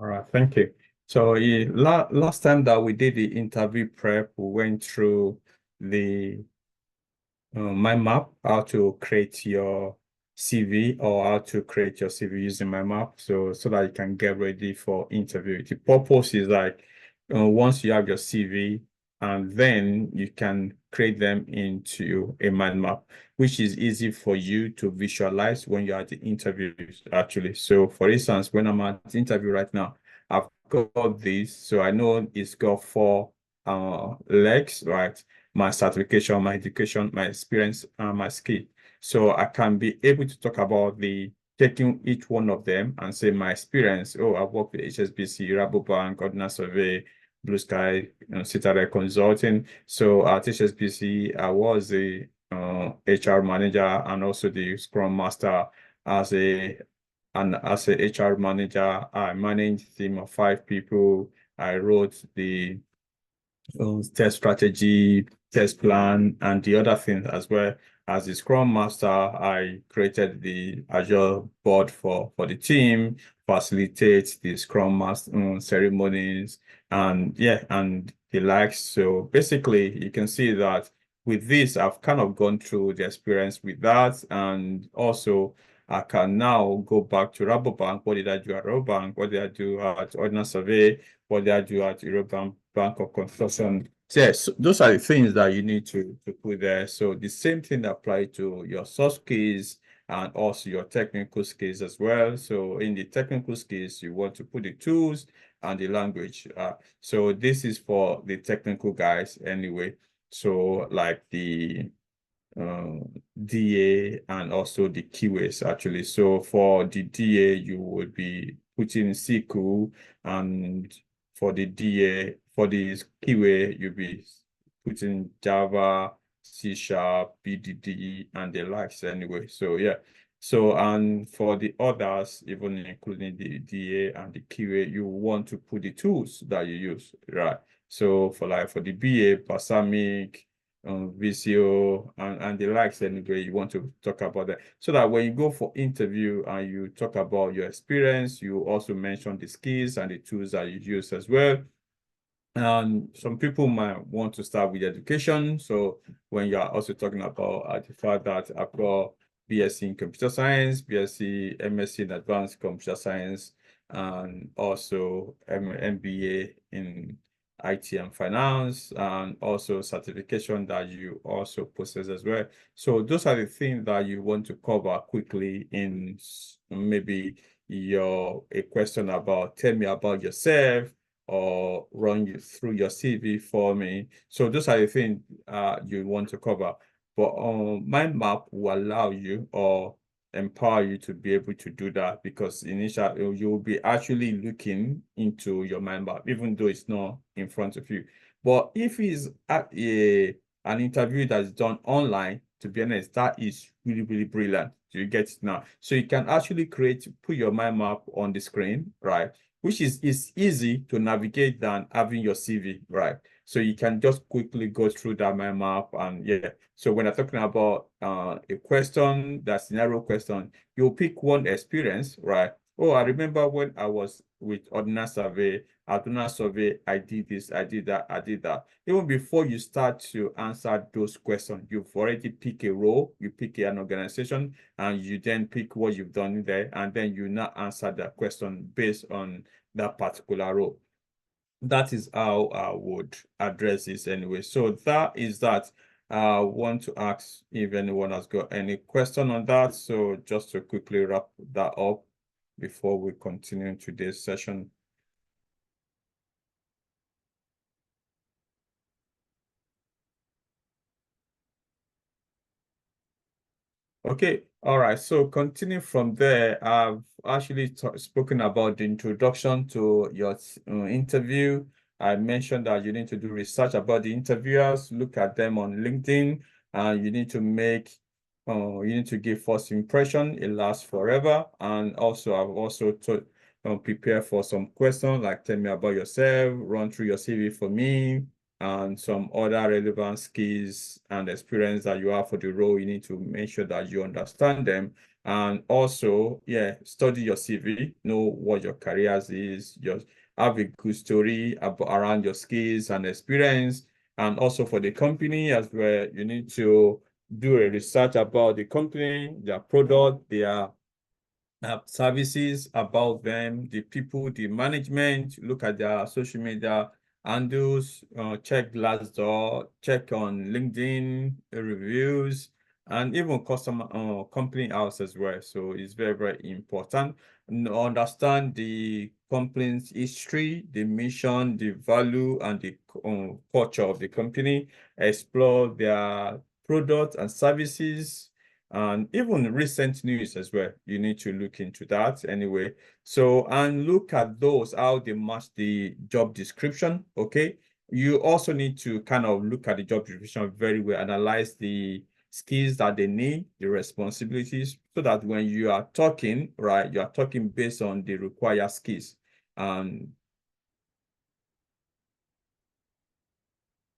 All right, thank you. So last time that we did the interview prep, we went through the mind map, how to create your CV or how to create your CV using mind map, so that you can get ready for interview. The purpose is like once you have your CV, and then you can create them into a mind map, which is easy for you to visualize when you're at the interviews, actually. So for instance, when I'm at the interview right now, I've got this, so I know it's got four legs, right? My certification, my education, my experience, and my skill. So I can be able to talk about taking each one of them and say my experience. Oh, I've worked with HSBC, Rabobank, Ordnance Survey, Blue Sky, Citadel Consulting. So at HSBC, I was a HR manager and also the Scrum Master. As a HR manager, I managed a team of 5 people. I wrote the test strategy, test plan, and the other things as well. As the Scrum Master, I created the Azure board for the team, facilitate the Scrum Master ceremonies, and yeah, and the likes. So basically, you can see that with this, I've kind of gone through the experience with that, and also I can now go back to Rabobank. What did I do at Rabobank? What did I do at Ordnance Survey? What did I do at European Bank of Construction? So yes, those are the things that you need to put there. So the same thing applies to your soft skills and also your technical skills as well. So in the technical skills, you want to put the tools and the language. So this is for the technical guys anyway. So like the DA and also the keywords actually. So for the DA, you would be putting SQL, and for the DA, for the keyword, you'll be putting Java, C Sharp, BDD, and the likes anyway. So yeah. So, and for the others, even including the DA and the keyword, you want to put the tools that you use, right? So for the BA, Balsamic, VCO and the likes anyway, you want to talk about that. So that when you go for interview and you talk about your experience, you also mention the skills and the tools that you use as well. And some people might want to start with education. So when you are also talking about the fact that I've got BSc in computer science, BSc, MSc in advanced computer science, and also MBA in IT and finance, and also certification that you also possess as well. So those are the things that you want to cover quickly in maybe a question about tell me about yourself, or run you through your CV for me. So those are the things you want to cover. But mind map will allow you or empower you to be able to do that, because initially you will be actually looking into your mind map, even though it's not in front of you. But if it's an interview that's done online, to be honest, that is really, really brilliant. You get it now. So you can actually put your mind map on the screen, right? Which is easy to navigate than having your CV, right? So you can just quickly go through that mind map, and yeah. So when I'm talking about a question, that scenario question, you'll pick one experience, right? Oh, I remember when I was with Ordnance Survey, at Ordnance Survey, I did this, I did that, I did that. Even before you start to answer those questions, you've already picked a role, you pick an organization, and you then pick what you've done there, and then you now answer that question based on that particular role. That is how I would address this anyway. So that is that. I want to ask if anyone has got any question on that. So just to quickly wrap that up before we continue today's session. Okay, all right. So continue from there. I've actually spoken about the introduction to your interview. I mentioned that you need to do research about the interviewers, look at them on LinkedIn, and you need to you need to give first impression. It lasts forever. And also, I've also prepare for some questions like tell me about yourself, run through your CV for me, and some other relevant skills and experience that you have for the role. You need to make sure that you understand them And also, yeah, study your CV, know what your careers is, just have a good story about around your skills and experience. And also for the company as well, you need to do a research about the company, their product, their services, about them, the people, the management, look at their social media handles, check Glassdoor, check on LinkedIn reviews, and even customer company house as well. So it's very, very important. Understand the company's history, the mission, the value, and the culture of the company. Explore their products and services, and even recent news as well. You need to look into that anyway. So, and look at those, how they match the job description, okay? You also need to kind of look at the job description very well, analyze the skills that they need, the responsibilities, so that when you are talking, right, you are talking based on the required skills.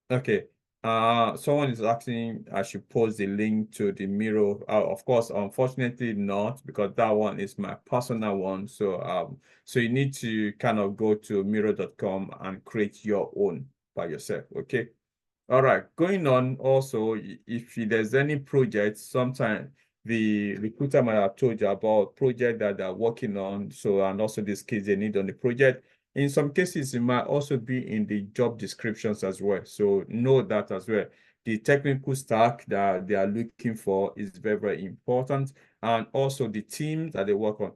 Okay. Someone is asking I should post the link to the Miro. Of course, unfortunately not, because that one is my personal one. So you need to kind of go to Miro.com and create your own by yourself. Okay. All right, going on also, if there's any project, sometimes the recruiter might have told you about project that they're working on, so, and also the skills they need on the project. In some cases, it might also be in the job descriptions as well. So know that as well. The technical stack that they are looking for is very, very important. And also the team that they work on.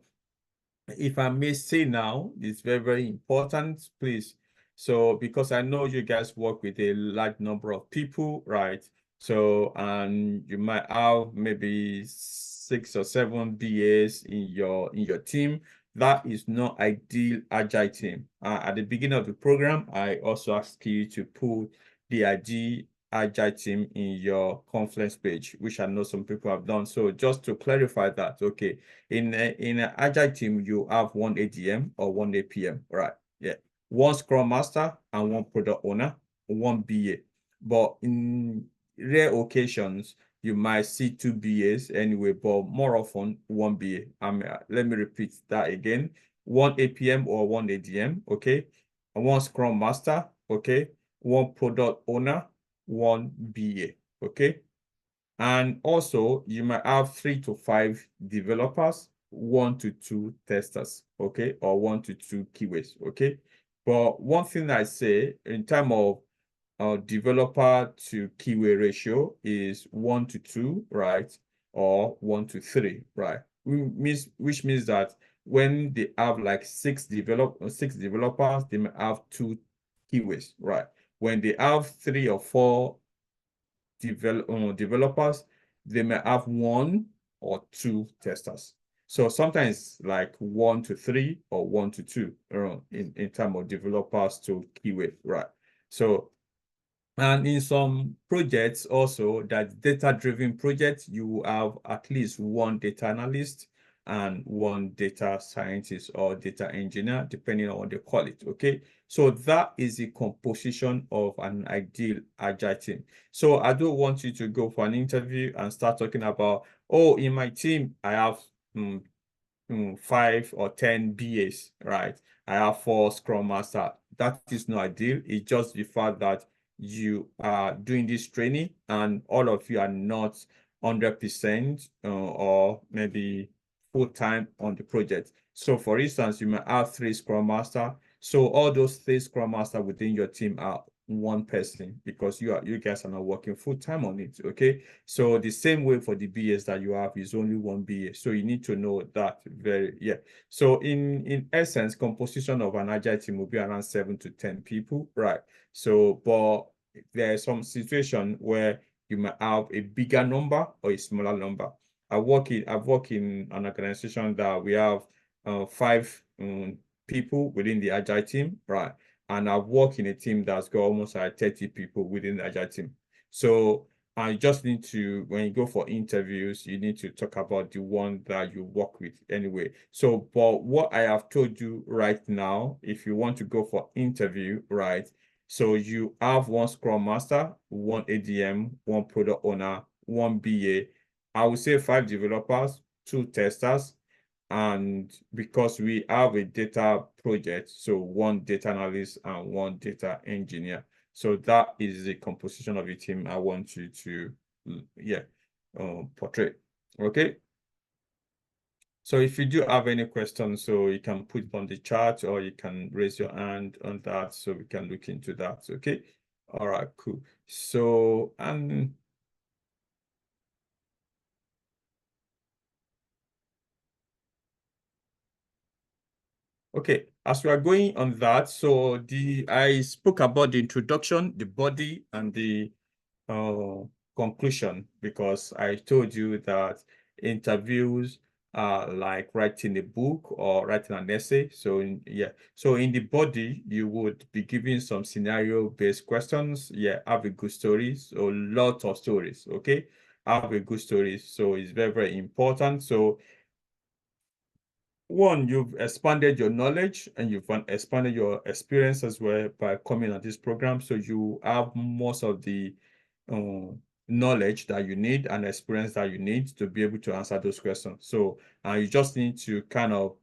If I may say now, it's very, very important, please. So, because I know you guys work with a large number of people, right? So, and you might have maybe 6 or 7 BAs in your team. That is not ideal agile team. At the beginning of the program, I also asked you to put the ideal agile team in your conference page, which I know some people have done. So just to clarify that, okay, in an agile team, you have one ADM or one APM, right? Yeah, one Scrum Master and one product owner, one BA. But in rare occasions, you might see 2 BAs anyway, but more often one BA. Let me repeat that again. One APM or one ADM, okay? And one Scrum Master, okay? One product owner, one BA, okay? And also, you might have 3 to 5 developers, 1 to 2 testers, okay, or 1 to 2 QAs, okay. But one thing I say in terms of developer to QA ratio is 1 to 2, right, or 1 to 3, right? Which means that when they have like 6 developers, they may have 2 QAs, right? When they have 3 or 4 developers, they may have 1 or 2 testers. So sometimes like 1 to 3 or 1 to 2 in terms of developers to QA, right? So, and in some projects also, that data-driven projects, you will have at least 1 data analyst and 1 data scientist or data engineer, depending on what they call it, okay? So that is the composition of an ideal agile team. So I don't want you to go for an interview and start talking about, oh, in my team, I have 5 or 10 BAs, right? I have 4 Scrum Master. That is not ideal. It's just the fact that you are doing this training and all of you are not 100% or maybe full-time on the project. So for instance, you might have 3 Scrum Master. So all those 3 Scrum Master within your team are one person, because you guys are not working full-time on it, okay? So the same way for the BAs that you have is only one BA. So you need to know that yeah. So in essence, composition of an agile team will be around 7 to 10 people, right? So, but there are some situation where you might have a bigger number or a smaller number. I've worked in an organization that we have 5 people within the agile team, right? And I've worked in a team that's got almost like 30 people within the agile team. So I just need to, when you go for interviews, you need to talk about the one that you work with anyway. So, but what I have told you right now, if you want to go for interview, right? So you have 1 Scrum Master, 1 ADM, 1 product owner, 1 BA. I would say 5 developers, two testers. And because we have a data project, so one data analyst and one data engineer. So that is the composition of the team I want you to, portray. Okay. So if you do have any questions, so you can put it on the chat or you can raise your hand on that so we can look into that. Okay. All right, cool. So, okay, as we are going on that, so I spoke about the introduction, the body, and the conclusion, because I told you that interviews are like writing a book or writing an essay. So so in the body, you would be giving some scenario-based questions. Yeah, have a good story, so lots of stories. Okay, have a good story. So it's very, very important. So one, you've expanded your knowledge and you've expanded your experience as well by coming on this program. So you have most of the knowledge that you need and experience that you need to be able to answer those questions. So you just need to kind of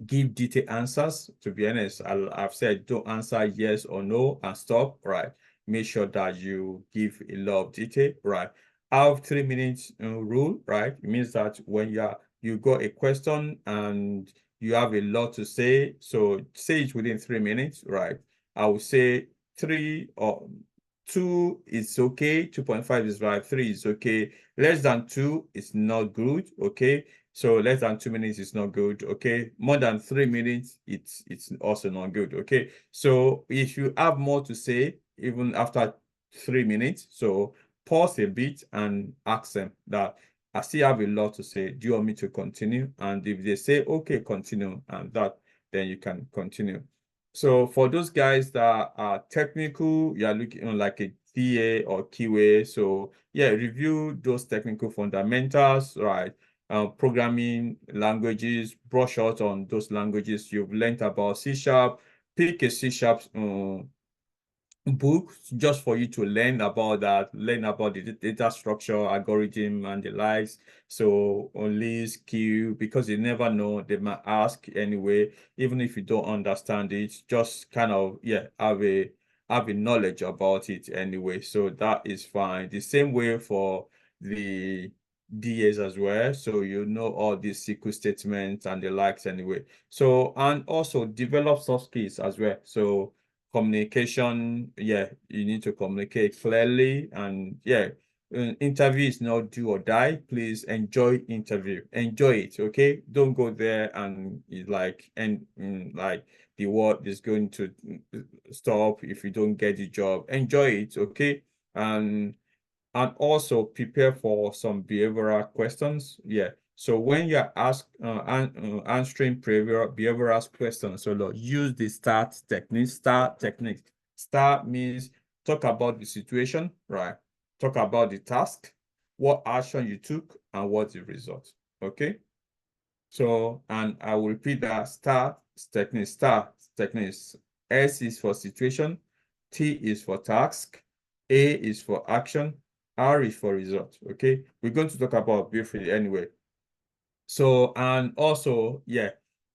give detailed answers. To be honest, I've said don't answer yes or no and stop, right? Make sure that you give a lot of detail, right? Have 3 minutes rule, right? It means that when you got a question and you have a lot to say, so say it within 3 minutes, right? I would say 3 or 2 is okay, 2.5 is right, 3 is okay. Less than 2 is not good, okay? So less than 2 minutes is not good. Okay. More than 3 minutes, it's also not good. Okay. So if you have more to say, even after 3 minutes, so pause a bit and ask them that I still have a lot to say. Do you want me to continue? And if they say, okay, continue, and that, then you can continue. So for those guys that are technical, you are looking like a TA or QA. So yeah, review those technical fundamentals, right? Programming languages, brush out on those languages you've learned about C#, pick a C# book just for you to learn about that, learn about the data structure, algorithm, and the likes. So on list, queue, because you never know, they might ask anyway, even if you don't understand it, just kind of, have a knowledge about it anyway. So that is fine. The same way for the DAs as well. So you know all these SQL statements and the likes anyway. So, and also develop soft skills as well. So communication, you need to communicate clearly, and interview is not do or die. Please enjoy interview, enjoy it. Okay, don't go there and it's like like the world is going to stop if you don't get the job. Enjoy it. Okay, and also prepare for some behavioral questions. Yeah. So when you're answering behavioral questions, so look, use the START technique. STAR technique. STAR means talk about the situation, right? Talk about the task, what action you took, and what the result. Okay. So, and I will repeat that STAR technique. STAR techniques. S is for situation, T is for task, A is for action, R is for result. Okay, we're going to talk about briefly anyway. So, and also,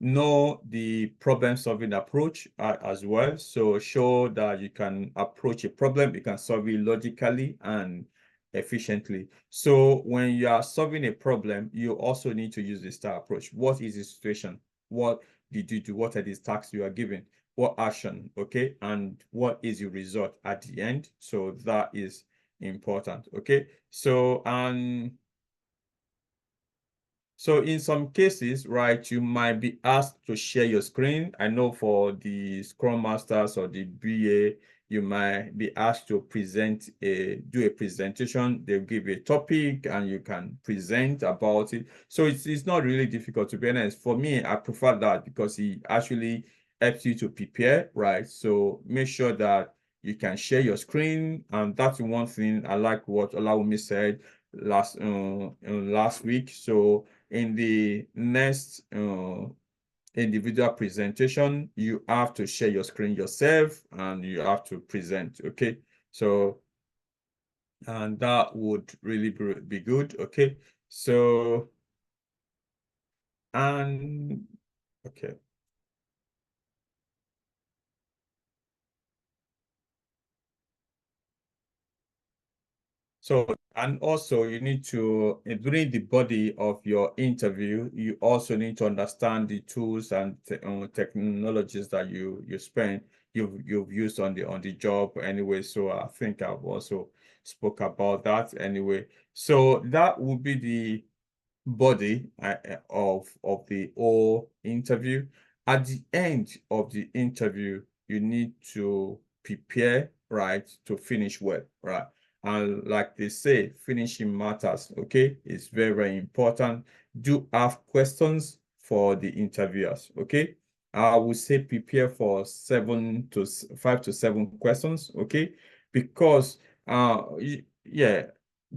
know the problem solving approach as well. So show that you can approach a problem, you can solve it logically and efficiently. So when you are solving a problem, you also need to use the STAR approach. What is the situation? What did you do? What are these tasks you are given? What action? Okay, and what is your result at the end? So that is important. Okay, so so in some cases, right, you might be asked to share your screen. I know for the Scrum Masters or the BA, you might be asked to do a presentation. They'll give you a topic and you can present about it. So it's not really difficult, to be honest. For me, I prefer that because it actually helps you to prepare, right? So make sure that you can share your screen. And that's one thing I like what Olawumi said last week. So in the next individual presentation, you have to share your screen yourself and you have to present. Okay, so and that would really be good. Okay, so And okay. So, and also you need to, during the body of your interview, you also need to understand the tools and technologies that you've used on the job anyway. So I think I've also spoke about that anyway. So that would be the body of the whole interview. At the end of the interview, you need to prepare, right, to finish well, right? And like they say, finishing matters, okay? It's very, very important. Do have questions for the interviewers, okay? I would say prepare for 5 to 7 questions, okay? Because yeah,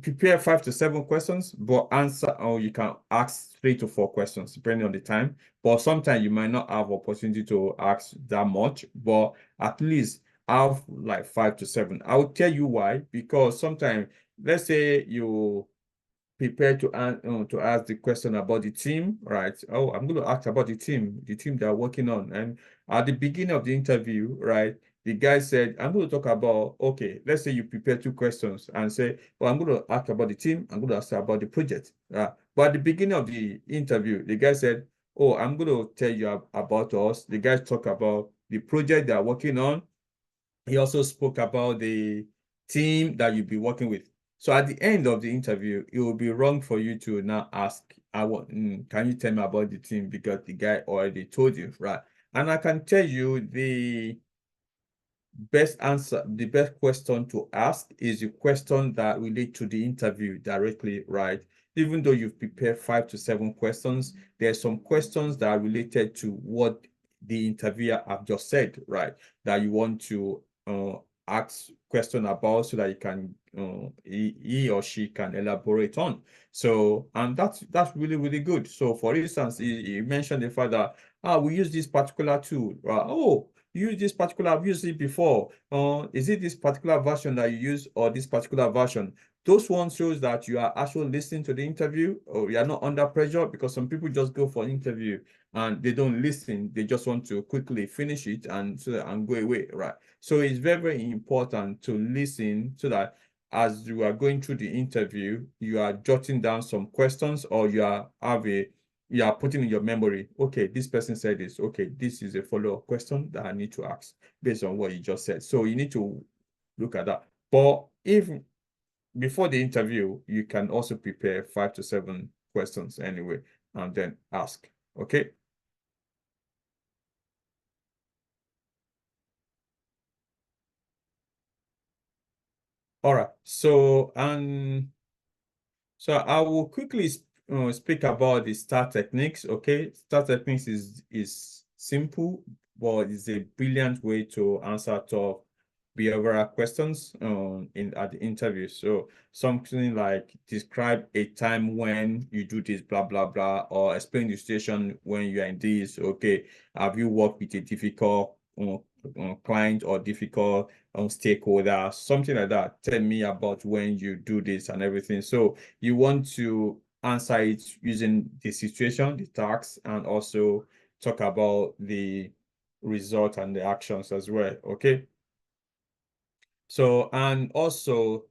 prepare 5 to 7 questions, but answer, or you can ask 3 to 4 questions depending on the time. But sometimes you might not have opportunity to ask that much, but at least have like 5 to 7. I'll tell you why, because sometimes, let's say you prepare to ask the question about the team, right? Oh, I'm going to ask about the team they're working on. And at the beginning of the interview, right, the guy said, I'm going to talk about, okay, let's say you prepare 2 questions and say, well, I'm going to ask about the team, I'm going to ask about the project. But at the beginning of the interview, the guy said, oh, I'm going to tell you about us. The guy talk about the project they're working on. He also spoke about the team that you'll be working with. So at the end of the interview, it will be wrong for you to now ask, can you tell me about the team? Because the guy already told you, right? And I can tell you the best question to ask is a question that relate to the interview directly, right? Even though you've prepared 5 to 7 questions, there's some questions that are related to what the interviewer have just said, right? That you want to ask question about so that you can he or she can elaborate on. So, and that's really, really good. So for instance, he mentioned the fact that we use this particular tool. Oh, you use this particular, I've used it before. Is it this particular version that you use or this particular version? Those ones shows that you are actually listening to the interview or you are not under pressure, because some people just go for an interview and they don't listen. They just want to quickly finish it and go away, right? So it's very, very important to listen so that as you are going through the interview, you are jotting down some questions or you are putting in your memory, okay, this person said this. Okay, this is a follow-up question that I need to ask based on what you just said. So you need to look at that. But if before the interview, you can also prepare 5 to 7 questions anyway, and then ask. Okay. All right. So I will quickly speak about the STAR techniques. Okay, STAR techniques is simple, but it's a brilliant way to answer tough behavioral questions in at the interview. So something like describe a time when you do this, blah blah blah, or explain the situation when you are in this. Okay, have you worked with a difficult client or difficult stakeholder, something like that. Tell me about when you do this and everything. So you want to answer it using the situation, the task, and also talk about the result and the actions as well. Okay. So, and also,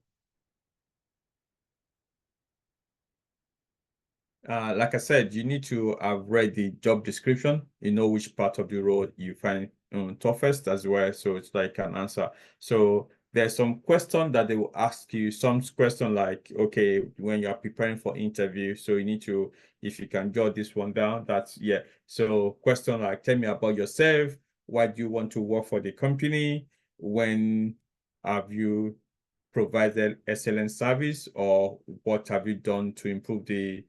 like I said, you need to have read the job description. You know which part of the role you find toughest as well. So it's like an answer. So there's some question that they will ask you. Some question like, okay, when you are preparing for interview, so you need to, if you can jot this one down, that's yeah. So question like, tell me about yourself. Why do you want to work for the company? When have you provided excellent service, or what have you done to improve the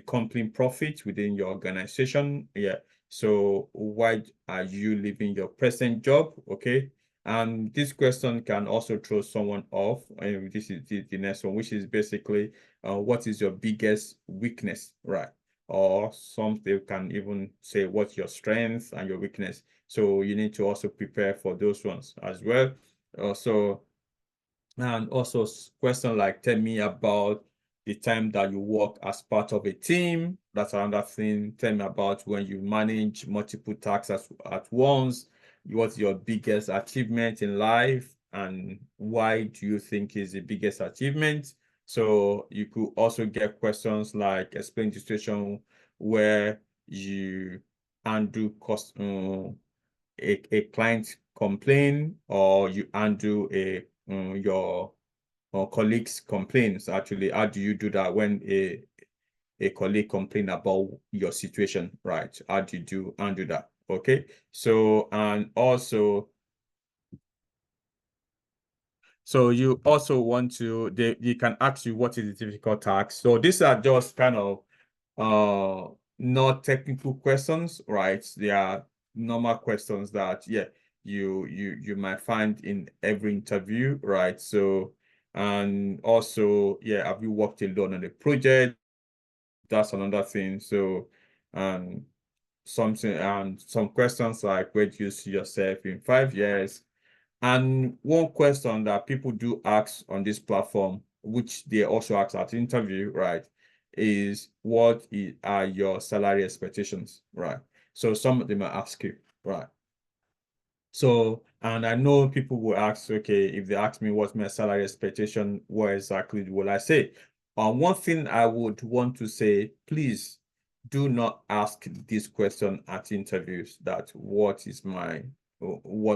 company profit within your organization? Yeah. So why are you leaving your present job? Okay. And this question can also throw someone off. And this is the next one, which is basically what is your biggest weakness, right? Or some they can even say what's your strength and your weakness. So you need to also prepare for those ones as well. Also, and also question like tell me about the time that you work as part of a team. That's another thing. Tell me about when you manage multiple tasks at once. What's your biggest achievement in life, and why do you think is the biggest achievement? So you could also get questions like explain the situation where you handle a client complaint, or you undo your colleagues complaints. Actually, how do you do that when a colleague complain about your situation, right? How do you do undo that? Okay. So, and also, so you also want to, they can ask you what is the difficult task. So these are just kind of not technical questions, right? They are normal questions that, yeah, you might find in every interview, right? So, and also, yeah, have you worked alone on a project? That's another thing. So, um something, and some questions like, where do you see yourself in 5 years? And one question that people do ask on this platform, which they also ask at interview, right, is are your salary expectations, right? So some of them might ask you, right? So, and I know people will ask, okay, if they ask me what's my salary expectation, what exactly will I say? One thing I would want to say, please do not ask this question at interviews, that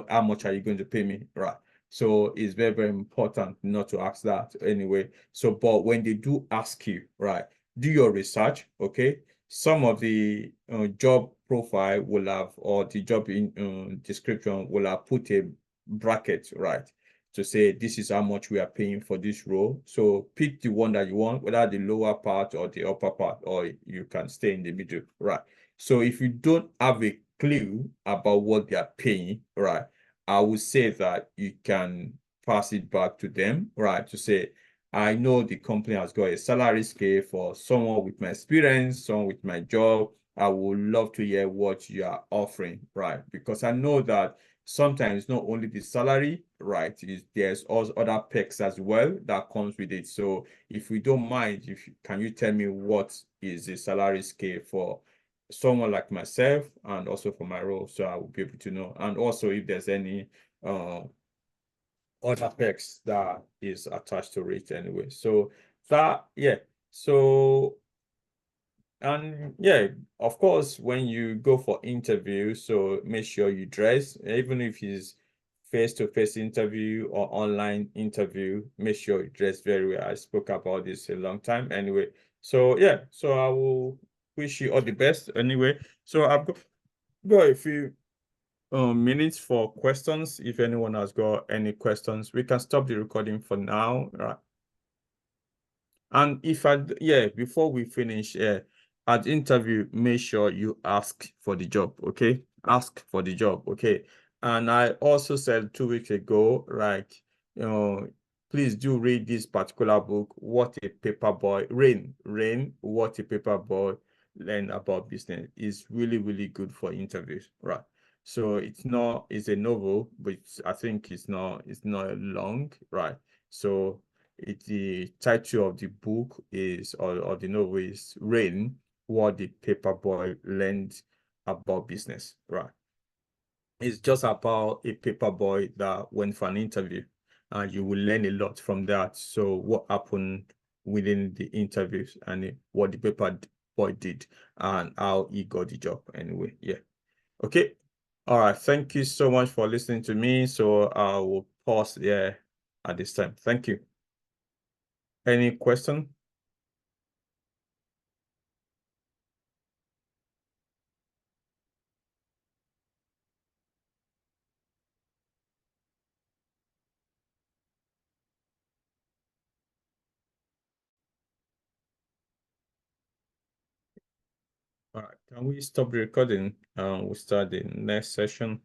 how much are you going to pay me? Right. So it's very, very important not to ask that anyway. So, but when they do ask you, right, do your research, okay? Some of the job profile will have, or the job in description will have put a bracket, right, to say this is how much we are paying for this role. So pick the one that you want, whether the lower part or the upper part, or you can stay in the middle, right? So if you don't have a clue about what they are paying, right, I would say that you can pass it back to them, right, to say, I know the company has got a salary scale for someone with my experience, someone with my job. I would love to hear what you are offering, right? Because I know that sometimes not only the salary, right, there's also other perks as well that comes with it. So if we don't mind, can you tell me what is the salary scale for someone like myself, and also for my role, so I will be able to know. And also if there's any other perks that is attached to it anyway. So that, yeah. So, and yeah, of course, when you go for interview, so make sure you dress, even if it's face-to-face interview or online interview, make sure you dress very well. I spoke about this a long time anyway. So yeah, so I will wish you all the best anyway. So got a few minutes for questions. If anyone has got any questions, we can stop the recording for now. Right. And yeah, before we finish, at interview, make sure you ask for the job, okay? Ask for the job, okay? And I also said 2 weeks ago, right, please do read this particular book, What a Paper Boy, What a Paper Boy Learn About Business. Is really, really good for interviews, right? So it's a novel, but I think it's not long, right? So the title of the book is, or the novel is Rain, What the Paperboy Learned About Business, right? It's just about a paperboy that went for an interview, and you will learn a lot from that. So what happened within the interviews, and what the paper boy did, and how he got the job anyway. Yeah. Okay. All right. Thank you so much for listening to me. So I will pause there at this time. Thank you. Any question? All right, can we stop the recording? We'll start the next session.